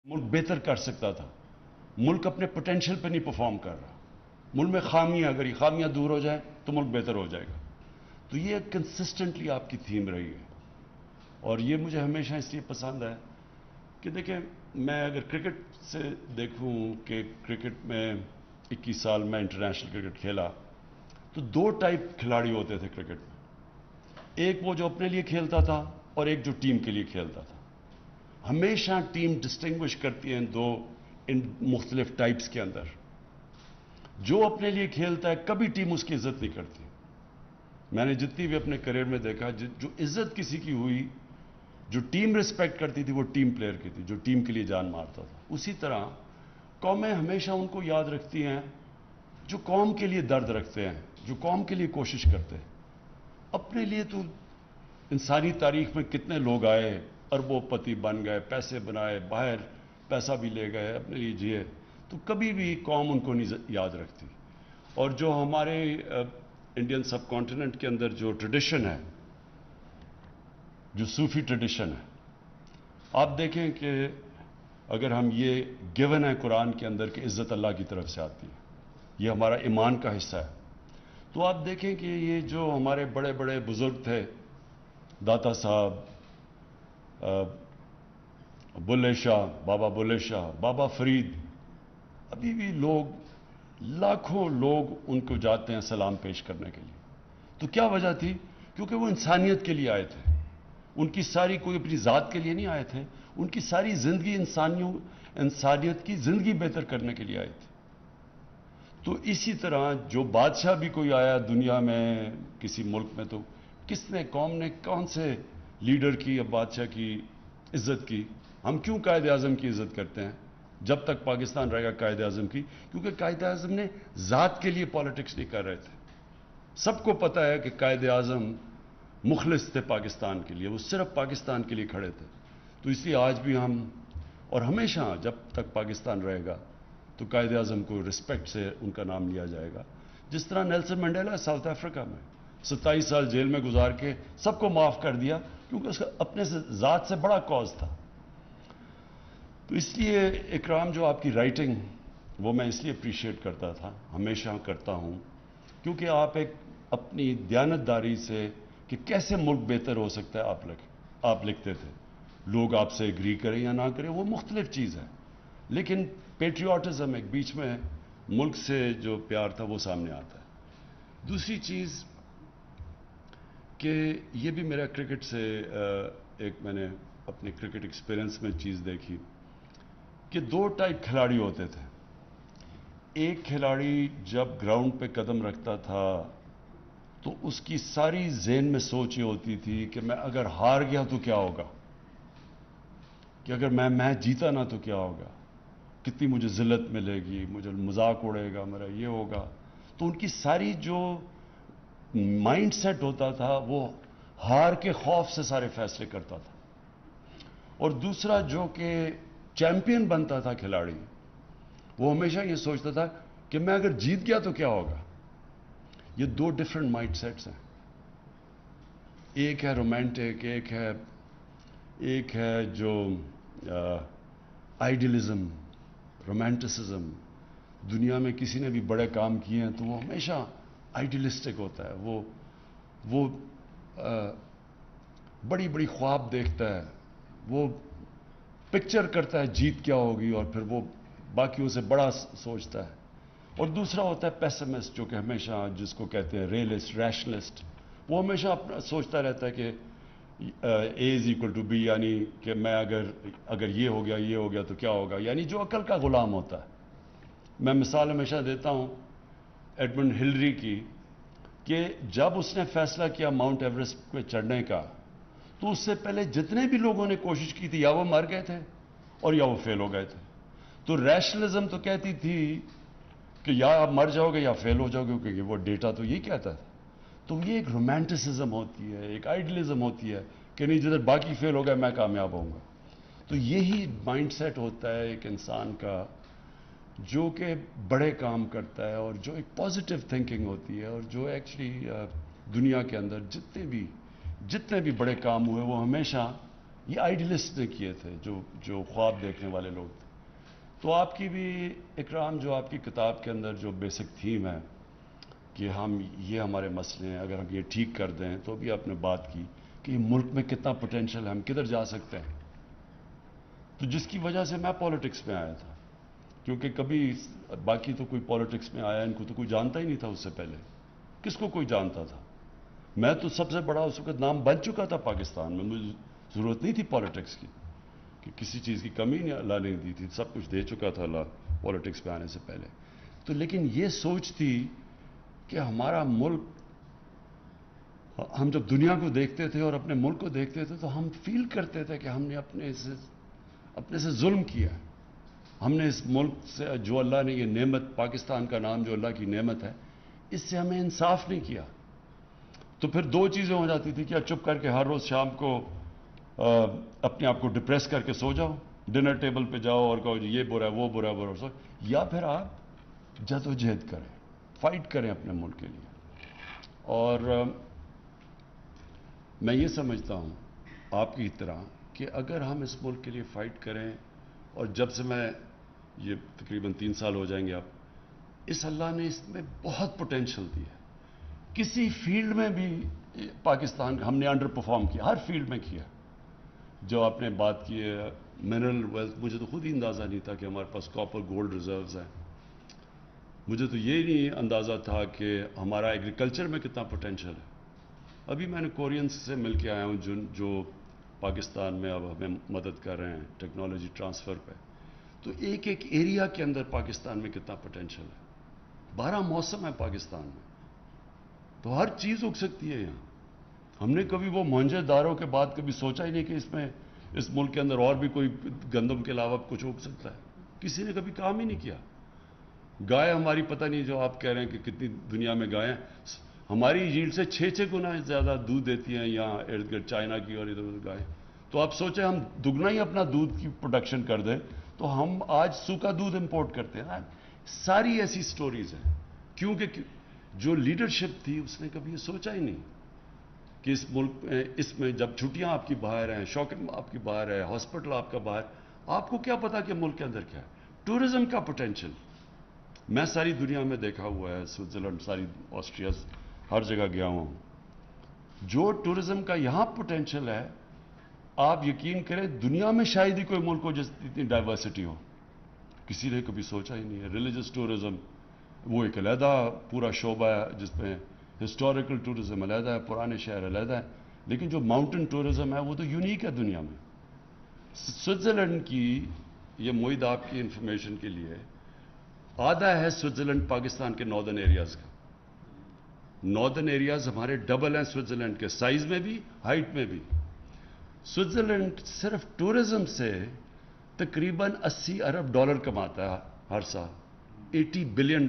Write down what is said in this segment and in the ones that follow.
मुल्क बेहतर कर सकता था। मुल्क अपने पोटेंशियल पे नहीं परफॉर्म कर रहा। मुल्क में खामियां, अगर ये खामियां दूर हो जाए तो मुल्क बेहतर हो जाएगा। तो ये कंसिस्टेंटली आपकी थीम रही है और ये मुझे हमेशा इसलिए पसंद है कि देखें, मैं अगर क्रिकेट से देखूं कि क्रिकेट में 21 साल मैं इंटरनेशनल क्रिकेट खेला, तो दो टाइप खिलाड़ी होते थे क्रिकेट में। एक वो जो अपने लिए खेलता था और एक जो टीम के लिए खेलता था। हमेशा टीम डिस्टिंग्विश करती है इन मुख्तलिफ टाइप्स के अंदर। जो अपने लिए खेलता है कभी टीम उसकी इज्जत नहीं करती। मैंने जितनी भी अपने करियर में देखा, जो इज्जत किसी की हुई, जो टीम रिस्पेक्ट करती थी, वो टीम प्लेयर की थी, जो टीम के लिए जान मारता था। उसी तरह कौमें हमेशा उनको याद रखती हैं जो कौम के लिए दर्द रखते हैं, जो कौम के लिए कोशिश करते हैं। अपने लिए तो इंसानी तारीख में कितने लोग आए, अरबोपति बन गए, पैसे बनाए, बाहर पैसा भी ले गए, अपने लिए जिए, तो कभी भी कौम उनको नहीं याद रखती। और जो हमारे इंडियन सब कॉन्टिनेंट के अंदर जो ट्रेडिशन है, जो सूफी ट्रेडिशन है, आप देखें कि अगर हम ये गिवन है कुरान के अंदर कि इज्जत अल्लाह की तरफ से आती है, ये हमारा ईमान का हिस्सा है। तो आप देखें कि ये जो हमारे बड़े बड़े बुजुर्ग थे, दाता साहब, बुल्ले शाह, बाबा बुल्ले शाह, बाबा फरीद, अभी भी लोग, लाखों लोग उनको जाते हैं सलाम पेश करने के लिए। तो क्या वजह थी? क्योंकि वो इंसानियत के लिए आए थे। उनकी सारी, कोई अपनी ज़ात के लिए नहीं आए थे, उनकी सारी ज़िंदगी इंसानियत की ज़िंदगी बेहतर करने के लिए आए थे। तो इसी तरह जो बादशाह भी कोई आया दुनिया में किसी मुल्क में, तो किसने, कौम ने कौन से लीडर की या बादशाह की इज्जत की? हम क्यों कायद आज़म की इज्जत करते हैं? जब तक पाकिस्तान रहेगा कायद आज़म की, क्योंकि कायद आज़म ने ज़ात के लिए पॉलिटिक्स नहीं कर रहे थे। सबको पता है कि कायद आज़म मुखलिस थे पाकिस्तान के लिए, वो सिर्फ पाकिस्तान के लिए खड़े थे। तो इसलिए आज भी हम, और हमेशा जब तक पाकिस्तान रहेगा, तो कायद आज़म को रिस्पेक्ट से उनका नाम लिया जाएगा। जिस तरह नेल्सन मंडेला साउथ अफ्रीका में 27 साल जेल में गुजार के सबको माफ़ कर दिया, क्योंकि उसका अपने से ज़ात से बड़ा कॉज था। तो इसलिए इकराम, जो आपकी राइटिंग, वो मैं इसलिए अप्रिशिएट करता था, हमेशा करता हूँ, क्योंकि आप एक अपनी दयानतदारी से कि कैसे मुल्क बेहतर हो सकता है आप लिखते थे। लोग आपसे एग्री करें या ना करें, वो मुख्तलिफ चीज़ है, लेकिन पेट्रियाटिज्म, एक बीच में मुल्क से जो प्यार था, वो सामने आता है। दूसरी चीज़ कि ये भी मेरा क्रिकेट से एक मैंने अपने क्रिकेट एक्सपीरियंस में चीज़ देखी कि दो टाइप खिलाड़ी होते थे। एक खिलाड़ी जब ग्राउंड पे कदम रखता था तो उसकी सारी ज़हन में सोच ये होती थी कि मैं अगर हार गया तो क्या होगा, कि अगर मैं मैच जीता ना तो क्या होगा, कितनी मुझे ज़िल्लत मिलेगी, मुझे मजाक उड़ेगा, मेरा ये होगा। तो उनकी सारी जो माइंड सेट होता था, वो हार के खौफ से सारे फैसले करता था। और दूसरा जो कि चैंपियन बनता था खिलाड़ी, वो हमेशा ये सोचता था कि मैं अगर जीत गया तो क्या होगा। ये दो डिफरेंट माइंड सेट्स हैं। एक है रोमांटिक, एक है जो आइडियलिज्म, रोमांटिसिज्म। दुनिया में किसी ने भी बड़े काम किए हैं तो वो हमेशा आइडियलिस्टिक होता है। वो बड़ी बड़ी ख्वाब देखता है, वो पिक्चर करता है जीत क्या होगी, और फिर वो बाकियों से बड़ा सोचता है। और दूसरा होता है पेसिमिस्ट, जो कि हमेशा, जिसको कहते हैं रियलिस्ट, रैशनलिस्ट। वो हमेशा अपना सोचता रहता है कि ए इज इक्वल टू बी, यानी कि मैं अगर ये हो गया तो क्या होगा, यानी जो अकल का गुलाम होता है। मैं मिसाल हमेशा देता हूँ एडमंड हिलरी की, कि जब उसने फैसला किया माउंट एवरेस्ट पे चढ़ने का, तो उससे पहले जितने भी लोगों ने कोशिश की थी, या वो मर गए थे और या वो फेल हो गए थे। तो रैशनलिज्म तो कहती थी कि या आप मर जाओगे या फेल हो जाओगे, क्योंकि वो डेटा तो यही कहता था। तो ये एक रोमांटिसिज्म होती है, एक आइडियलिज्म होती है कि नहीं, जिधर बाकी फेल हो गए मैं कामयाब होऊंगा। तो यही माइंडसेट होता है एक इंसान का, जो कि बड़े काम करता है, और जो एक पॉजिटिव थिंकिंग होती है, और जो एक्चुअली दुनिया के अंदर जितने भी बड़े काम हुए, वो हमेशा یہ آئیڈیلسٹ نے کیے تھے، جو خواب دیکھنے والے لوگ تھے. تو آپ کی بھی اکرام، جو آپ کی کتاب کے اندر جو بیسک تھیم ہے کہ یہ ہمارے مسئلے ہیں، اگر ہم یہ ٹھیک کر دیں، تو بھی آپ نے بات کی کہ ملک میں کتنا پوٹینشل ہے، ہم کدھر جا سکتے ہیں. تو جس کی وجہ سے میں پالیٹکس میں آیا تھا، کیونکہ کبھی باقی تو کوئی پالیٹکس میں آیا، ان کو تو کوئی جانتا ہی نہیں تھا. اس سے پہلے کس کو کوئی جانتا تھا؟ میں تو سب سے بڑا اس وقت نام بن چکا تھا پاکستان میں، مجھے ضرورت نہیں تھی پالیٹکس کی، کہ کسی چیز کی کمی نہیں اللہ نے دی تھی، سب کچھ دے چکا تھا اللہ پالیٹکس میں آنے سے پہلے. تو لیکن یہ سوچ تھی کہ ہمارا ملک، ہم جب دنیا کو دیکھتے تھے اور اپنے ملک کو دیکھتے تھے تو ہم فیل کرتے تھے کہ ہم نے اپنے سے ظلم کیا ہے. ہم نے اس ملک سے، جو اللہ نے یہ نعمت، پاکستان کا نام جو اللہ کی نعمت ہے، اس سے ہمیں انصاف نہیں کیا. تو پھر دو چیزیں ہو جاتی تھی کہ چپ کر کے ہر روز شام کو اپنے آپ کو ڈپریس کر کے سو جاؤ، ڈنر ٹیبل پہ جاؤ اور کہو جی یہ برا ہے، وہ برا ہے، برا، یا پھر آپ جد و جہد کریں، فائٹ کریں اپنے ملک کے لیے. اور میں یہ سمجھتا ہوں آپ کی طرح کہ اگر ہم اس ملک کے لیے فائٹ کریں، اور جب سے میں، یہ تقریباً 3 سال ہو جائیں گے، آپ اس اللہ نے اس میں بہت پوٹینشل دی ہے. کسی فیلڈ میں بھی پاکستان ہم نے انڈر پرفارم کیا، ہر فیلڈ میں کیا. جو آپ نے بات کی ہے منرل ویلتھ، مجھے تو خود ہی اندازہ نہیں تھا کہ ہمارے پاس کاپر گولڈ ریزروز ہیں. مجھے تو یہ نہیں اندازہ تھا کہ ہمارا ایگریکلچر میں کتنا پوٹینشل ہے. ابھی میں نے کورینز سے مل کے آیا ہوں جو پاکستان میں اب ہمیں مدد کر رہے ہیں ٹیکنالوجی ٹرانسفر پہ. تو ایک ایریا کے اندر پاکستان میں کتنا پوٹینشل ہے. 12 موسم ہے پاکستان میں، تو ہر چیز اگ سکتی ہے یہاں. ہم نے کبھی وہ موہنجو داروں کے بعد کبھی سوچا ہی نہیں کہ اس ملک کے اندر اور بھی کوئی گندم کے علاوہ کچھ اگ سکتا ہے. کسی نے کبھی کام ہی نہیں کیا. گائے ہماری پتہ نہیں، جو آپ کہہ رہے ہیں کہ کتنی دنیا میں گائیں، ہماری ییلڈ سے 6 گنا زیادہ دودھ دیتی ہیں یہاں ارد گرد چائنا کی اور ادھر ادھر گائیں. تو آپ سوچیں ہم دگنا ہی اپنا دودھ کی پروڈکشن کر دیں تو ہم آج سوکھا دودھ امپورٹ کرتے ہیں. ساری ایسی سٹوریز ہیں، کیونکہ جو لیڈرشپ تھی اس نے کبھی یہ سوچا ہی نہیں کہ اس ملک میں، اس میں جب چھٹیاں آپ کی باہر ہیں، شاپنگ آپ کی باہر ہے، ہاسپٹل آپ کا باہر، آپ کو کیا پتا کہ ملک کے اندر کیا ہے. ٹورزم کا پوٹینشل میں ساری دنیا میں دیکھا ہوا ہے، سوئٹزرلینڈ، ساری آسٹریا، ہر جگہ گیا ہوں. جو ٹورزم کا یہاں پوٹینشل ہے، آپ یقین کریں دنیا میں شاید ہی کوئی ملک ہو جس اتنی ڈائیورسٹی ہو. کسی نے کبھی سوچا ہی نہیں ہے. ریلیجس ٹورزم وہ ایک علیحدہ پورا شعبہ ہے، جس میں ہسٹوریکل ٹورزم علیحدہ ہے، پرانے شہر علیحدہ ہے. لیکن جو ماؤنٹن ٹورزم ہے وہ تو یونیک ہے دنیا میں. سوئٹزرلینڈ کی، یہ معید آپ کی انفارمیشن کے لیے، آدھا ہے سوئٹزرلینڈ پاکستان کے ناردرن ایریاز کا. ناردرن ایریاز ہمارے ڈبل ہیں سوئٹزرلینڈ کے، سائز میں بھی، ہائٹ میں بھی. سوئٹزرلینڈ صرف ٹورزم سے تقریباً $80 ارب کماتا ہے ہر سال، $80 بلین.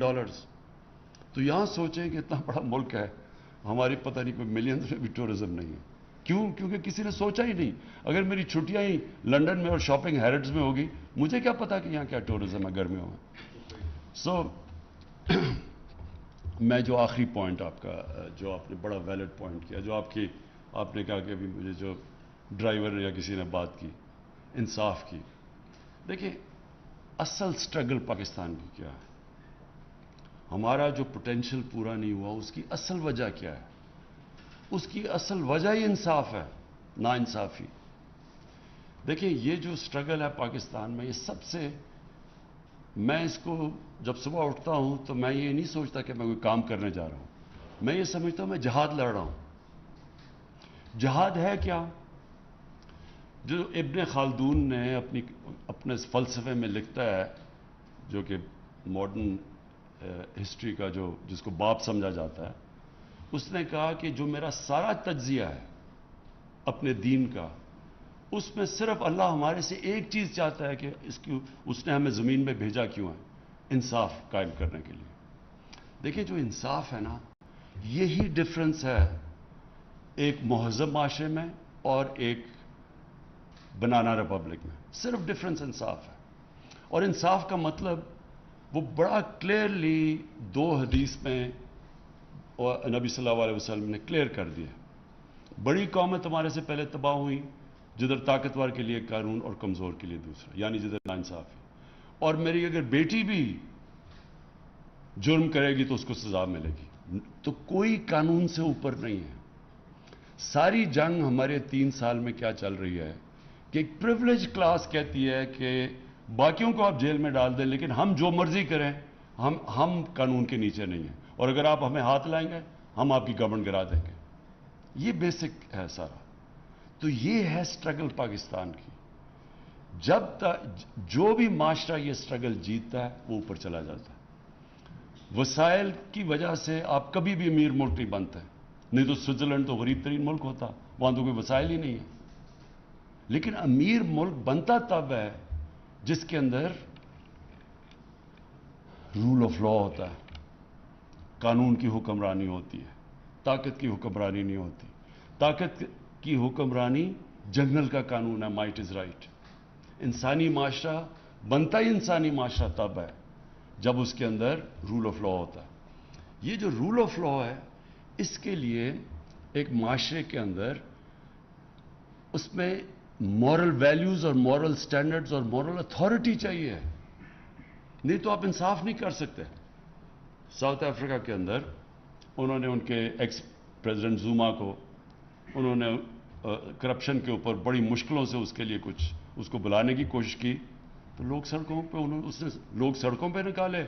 تو یہاں سوچیں کہ اتنا بڑا ملک ہے، ہماری پتہ نہیں کوئی ملینز میں بھی ٹورزم نہیں ہے. کیوں؟ کیونکہ کسی نے سوچا ہی نہیں. اگر میری چھٹیاں ہی لنڈن میں اور شاپنگ ہیرڈز میں ہوگی، مجھے کیا پتا کہ یہاں کیا ٹورزم ہے گرمیوں میں. سو میں جو آخری پوائنٹ آپ کا، جو آپ نے بڑا ویلڈ پوائنٹ کیا، جو آپ نے کہا کہ ابھی مجھے جو ڈرائیور یا کسی نے بات کی انصاف کی. دیکھیں اصل سٹرگل پاکستان کی کیا ہے، ہمارا جو پوٹینشل پورا نہیں ہوا، اس کی اصل وجہ کیا ہے؟ اس کی اصل وجہ ہی انصاف ہے، نا انصافی. دیکھیں یہ جو سٹرگل ہے پاکستان میں، یہ سب سے، میں اس کو جب صبح اٹھتا ہوں تو میں یہ نہیں سوچتا کہ میں کوئی کام کرنے جا رہا ہوں. میں یہ سمجھتا ہوں میں جہاد لڑ رہا ہوں. جہاد ہے کیا؟ جو ابن خلدون نے اپنے فلسفے میں لکھتا ہے، جو کہ ماڈرن ہسٹری کا جس کو باپ سمجھا جاتا ہے، اس نے کہا کہ جو میرا سارا تجزیہ ہے اپنے دین کا، اس میں صرف اللہ ہمارے سے ایک چیز چاہتا ہے کہ اس نے ہمیں زمین میں بھیجا کیوں ہے؟ انصاف قائم کرنے کے لیے. دیکھیں جو انصاف ہے نا، یہی ڈفرنس ہے ایک مہذب معاشرے میں اور ایک بنانا ریپبلک میں. صرف ڈفرنس انصاف ہے. اور انصاف کا مطلب وہ بڑا کلیئرلی 2 حدیث میں اور نبی صلی اللہ علیہ وسلم نے کلیئر کر دیا. بڑی قومیں تمہارے سے پہلے تباہ ہوئی जिधर ताकतवर के लिए कानून और कमज़ोर के लिए दूसरा, यानी जिधर नाइंसाफ़ी। और मेरी अगर बेटी भी जुर्म करेगी तो उसको सज़ा मिलेगी। तो कोई कानून से ऊपर नहीं है। सारी जंग हमारे 3 साल में क्या चल रही है कि एक प्रिविलेज क्लास कहती है कि बाकियों को आप जेल में डाल दें, लेकिन हम जो मर्जी करें, हम कानून के नीचे नहीं हैं, और अगर आप हमें हाथ लाएंगे हम आपकी गवर्नमेंट गिरा देंगे। ये बेसिक है सारा। तो ये है स्ट्रगल पाकिस्तान की। जब तक जो भी माशरा ये स्ट्रगल जीतता है वो ऊपर चला जाता है। वसाइल की वजह से आप कभी भी अमीर मुल्क नहीं बनते, नहीं तो स्विट्जरलैंड तो गरीब तरीन मुल्क होता, वहां तो कोई वसाइल ही नहीं है। लेकिन अमीर मुल्क बनता तब है जिसके अंदर रूल ऑफ लॉ होता है, कानून की हुक्मरानी होती है, ताकत की हुक्मरानी नहीं होती। ताकत की हुक्मरानी जंगल का कानून है, माइट इज राइट। इंसानी माशरा बनता ही इंसानी माशरा तब है जब उसके अंदर रूल ऑफ लॉ होता है। ये जो रूल ऑफ लॉ है, इसके लिए एक माशरे के अंदर उसमें मॉरल वैल्यूज और मॉरल स्टैंडर्ड्स और मॉरल अथॉरिटी चाहिए, नहीं तो आप इंसाफ नहीं कर सकते। साउथ अफ्रीका के अंदर उन्होंने उनके एक्स प्रेसिडेंट जुमा को उन्होंने करप्शन के ऊपर बड़ी मुश्किलों से उसके लिए कुछ उसको बुलाने की कोशिश की, तो लोग सड़कों पे उसने लोग सड़कों पे निकाले,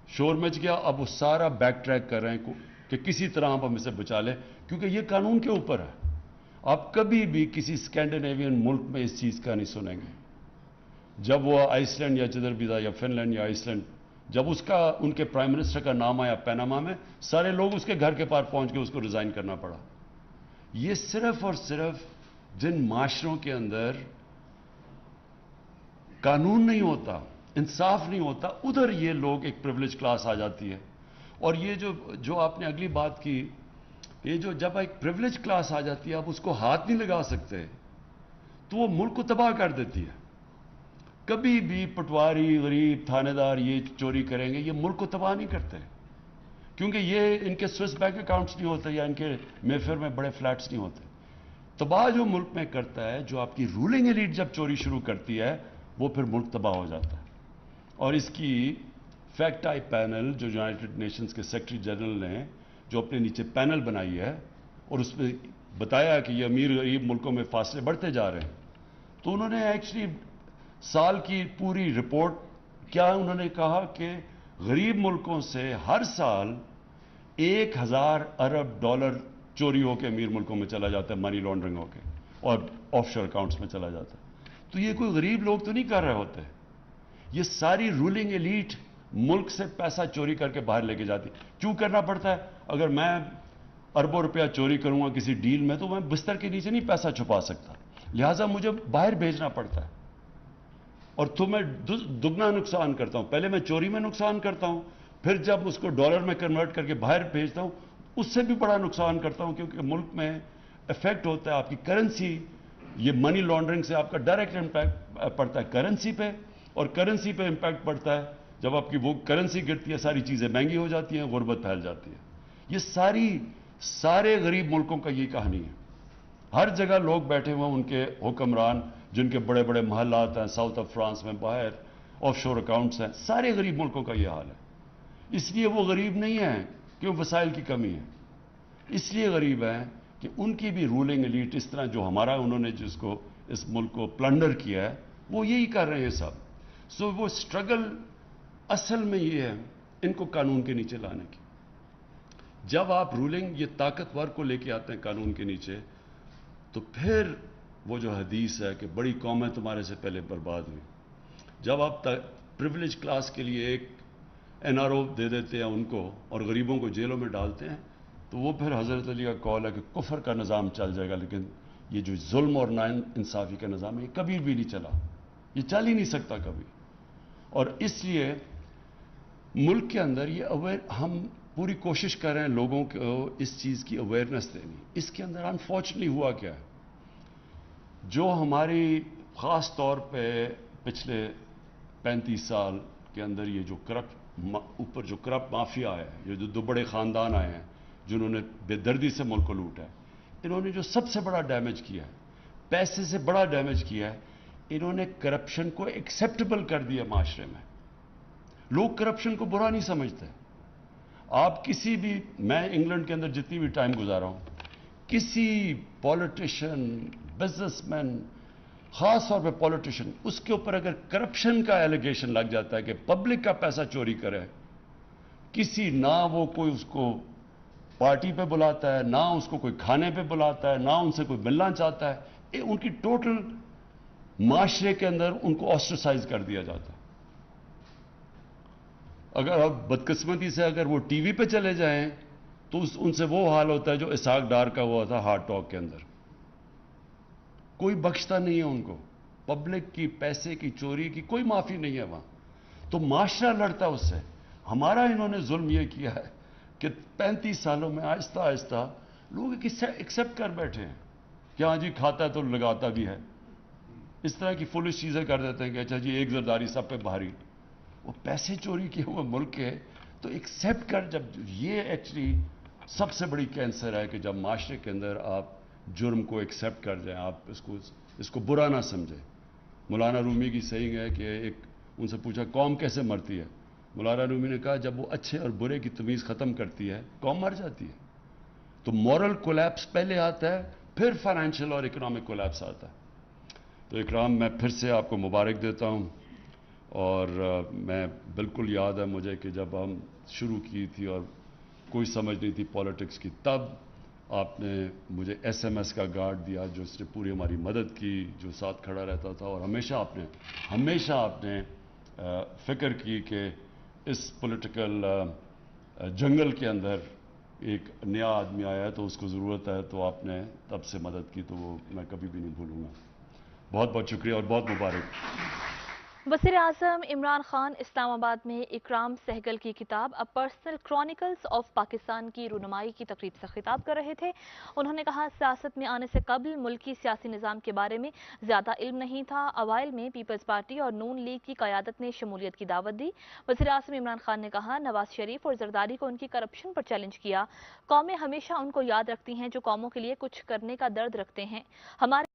शोर मच गया। अब वो सारा बैक ट्रैक कर रहे हैं कि किसी तरह आप हम इसे बचा लें, क्योंकि ये कानून के ऊपर है। आप कभी भी किसी स्कैंडिनेवियन मुल्क में इस चीज़ का नहीं सुनेंगे। जब वो आइसलैंड या जिधर भी था, या फिनलैंड या आइसलैंड, जब उसका उनके प्राइम मिनिस्टर का नाम आया पैनामा में, सारे लोग उसके घर के पार पहुंच के उसको रिजाइन करना पड़ा। ये सिर्फ और सिर्फ जिन माशरों के अंदर कानून नहीं होता, इंसाफ नहीं होता, उधर ये लोग एक प्रिविलेज क्लास आ जाती है। और ये जो आपने अगली बात की, ये जो जब एक प्रिविलेज क्लास आ जाती है, आप उसको हाथ नहीं लगा सकते, तो वो मुल्क को तबाह कर देती है। कभी भी पटवारी, गरीब, थानेदार ये चोरी करेंगे, ये मुल्क को तबाह नहीं करते, क्योंकि ये इनके स्विस बैंक अकाउंट्स नहीं होते या इनके मेफेयर में बड़े फ्लैट्स नहीं होते। तबाह जो मुल्क में करता है, जो आपकी रूलिंग एलीट जब चोरी शुरू करती है, वो फिर मुल्क तबाह हो जाता है। और इसकी फैक्ट आई पैनल जो यूनाइटेड नेशंस के सेक्रेटरी जनरल ने जो अपने नीचे पैनल बनाई है, और उसमें बताया कि ये अमीर गरीब मुल्कों में फासले बढ़ते जा रहे हैं, तो उन्होंने एक्चुअली साल की पूरी रिपोर्ट, क्या उन्होंने कहा कि गरीब मुल्कों से हर साल 1000 अरब डॉलर चोरी होकर अमीर मुल्कों में चला जाता है, मनी लॉन्ड्रिंग होकर, और ऑफशोर अकाउंट्स में चला जाता है। तो ये कोई गरीब लोग तो नहीं कर रहे होते, ये सारी रूलिंग एलीट मुल्क से पैसा चोरी करके बाहर लेके जाती। क्यों करना पड़ता है? अगर मैं अरबों रुपया चोरी करूंगा किसी डील में, तो मैं बिस्तर के नीचे नहीं पैसा छुपा सकता, लिहाजा मुझे बाहर भेजना पड़ता है। और तो मैं दुगना नुकसान करता हूं। पहले मैं चोरी में नुकसान करता हूं, फिर जब उसको डॉलर में कन्वर्ट करके बाहर भेजता हूं, उससे भी बड़ा नुकसान करता हूं, क्योंकि मुल्क में इफेक्ट होता है आपकी करेंसी। ये मनी लॉन्ड्रिंग से आपका डायरेक्ट इंपैक्ट पड़ता है करेंसी पे, और करेंसी पे इंपैक्ट पड़ता है जब आपकी वो करेंसी गिरती है, सारी चीजें महंगी हो जाती हैं, गुर्बत फैल जाती है। ये सारे गरीब मुल्कों का ये कहानी है। हर जगह लोग बैठे हुए, उनके हुक्मरान जिनके बड़े बड़े महलात हैं, साउथ ऑफ फ्रांस में बाहर ऑफशोर अकाउंट्स हैं, सारे गरीब मुल्कों का ये हाल है। इसलिए वो गरीब नहीं है कि वसाइल की कमी है, इसलिए गरीब है कि उनकी भी रूलिंग एलीट इस तरह जो हमारा उन्होंने जिसको इस मुल्क को प्लंडर किया है, वो यही कर रहे हैं सब। सो वो स्ट्रगल असल में ये है इनको कानून के नीचे लाने की। जब आप रूलिंग ये ताकतवर को लेके आते हैं कानून के नीचे, तो फिर वो जो हदीस है कि बड़ी कौमें तुम्हारे से पहले बर्बाद हुई, जब आप प्रिविलेज क्लास के लिए एक एनआरओ दे देते हैं उनको और गरीबों को जेलों में डालते हैं, तो वो फिर हज़रत अली का कौल है कि कुफर का निज़ाम चल जाएगा, लेकिन ये जो जुल्म और नाइंसाफ़ी का निज़ाम है, ये कभी भी नहीं चला, ये चल ही नहीं सकता कभी। और इसलिए मुल्क के अंदर ये हम पूरी कोशिश कर रहे हैं लोगों को इस चीज़ की अवेयरनेस देनी। इसके अंदर अनफॉर्चुनेटली हुआ क्या है, जो हमारी ख़ास तौर पे पिछले 35 साल के अंदर ये जो ऊपर जो करप्ट माफिया है, ये जो दो बड़े ख़ानदान आए हैं जिन्होंने बेदर्दी से मुल्क को लूटा है, इन्होंने जो सबसे बड़ा डैमेज किया है, पैसे से बड़ा डैमेज किया है, इन्होंने करप्शन को एक्सेप्टेबल कर दिया माशरे में। लोग करप्शन को बुरा नहीं समझते। आप किसी भी, मैं इंग्लैंड के अंदर जितनी भी टाइम गुजारा हूं, किसी पॉलिटिशियन, बिजनेसमैन, खास तौर पे पॉलिटिशियन, उसके ऊपर अगर करप्शन का एलिगेशन लग जाता है कि पब्लिक का पैसा चोरी करे, किसी ना वो कोई उसको पार्टी पे बुलाता है, ना उसको कोई खाने पे बुलाता है, ना उनसे कोई मिलना चाहता है, उनकी टोटल माशरे के अंदर उनको ऑस्ट्रेसाइज कर दिया जाता है। अगर अब बदकिस्मती से अगर वो टीवी पे चले जाएं तो उनसे वो हाल होता है जो इसहाक डार का हुआ था हार्ट टॉक के अंदर। कोई बख्शता नहीं है उनको, पब्लिक की पैसे की चोरी की कोई माफी नहीं है वहां, तो माशरा लड़ता है उससे। हमारा इन्होंने जुल्म यह किया है कि 35 सालों में आहिस्ता आहिस्ता लोग एक्सेप्ट कर बैठे हैं कि हाँ जी खाता है तो लगाता भी है। इस तरह की फुलिश चीजें कर देते हैं कि अच्छा जी एक जरदारी सब पे भारी, वो पैसे चोरी किए हुए मुल्क के, तो एक्सेप्ट कर। जब ये एक्चुअली सबसे बड़ी कैंसर है कि जब माशरे के अंदर आप जुर्म को एक्सेप्ट कर जाएं, आप इसको बुरा ना समझें। मौलाना रूमी की सही है कि एक उनसे पूछा कौम कैसे मरती है, मौलाना रूमी ने कहा जब वो अच्छे और बुरे की तमीज़ ख़त्म करती है कौम मर जाती है। तो मॉरल कोलैप्स पहले आता है, फिर फाइनेंशियल और इकोनॉमिक कोलैप्स आता है। तो इकराम, मैं फिर से आपको मुबारक देता हूँ, और मैं बिल्कुल याद है मुझे कि जब हम शुरू की थी और कोई समझ नहीं थी पॉलिटिक्स की, तब आपने मुझे एसएमएस का गार्ड दिया जो इसने पूरी हमारी मदद की, जो साथ खड़ा रहता था, और हमेशा आपने फिक्र की कि इस पॉलिटिकल जंगल के अंदर एक नया आदमी आया है तो उसको ज़रूरत है, तो आपने तब से मदद की, तो वो मैं कभी भी नहीं भूलूंगा। बहुत बहुत शुक्रिया और बहुत मुबारक। वज़ीर आज़म इमरान खान इस्लामाबाद में इकराम सहगल की किताब a personal chronicles of Pakistan की रुनुमाई की तकरीब से खिताब कर रहे थे। उन्होंने कहा सियासत में आने से कबल मुल्की सियासी निज़ाम के बारे में ज़्यादा इल्म नहीं था। अवाइल में पीपल्स पार्टी और नून लीग की क़यादत ने शमूलियत की दावत दी। वज़ीर आज़म इमरान खान ने कहा नवाज शरीफ और जरदारी को उनकी करप्शन पर चैलेंज किया। कौमें हमेशा उनको याद रखती हैं जो कौमों के लिए कुछ करने का दर्द रखते हैं। हमारे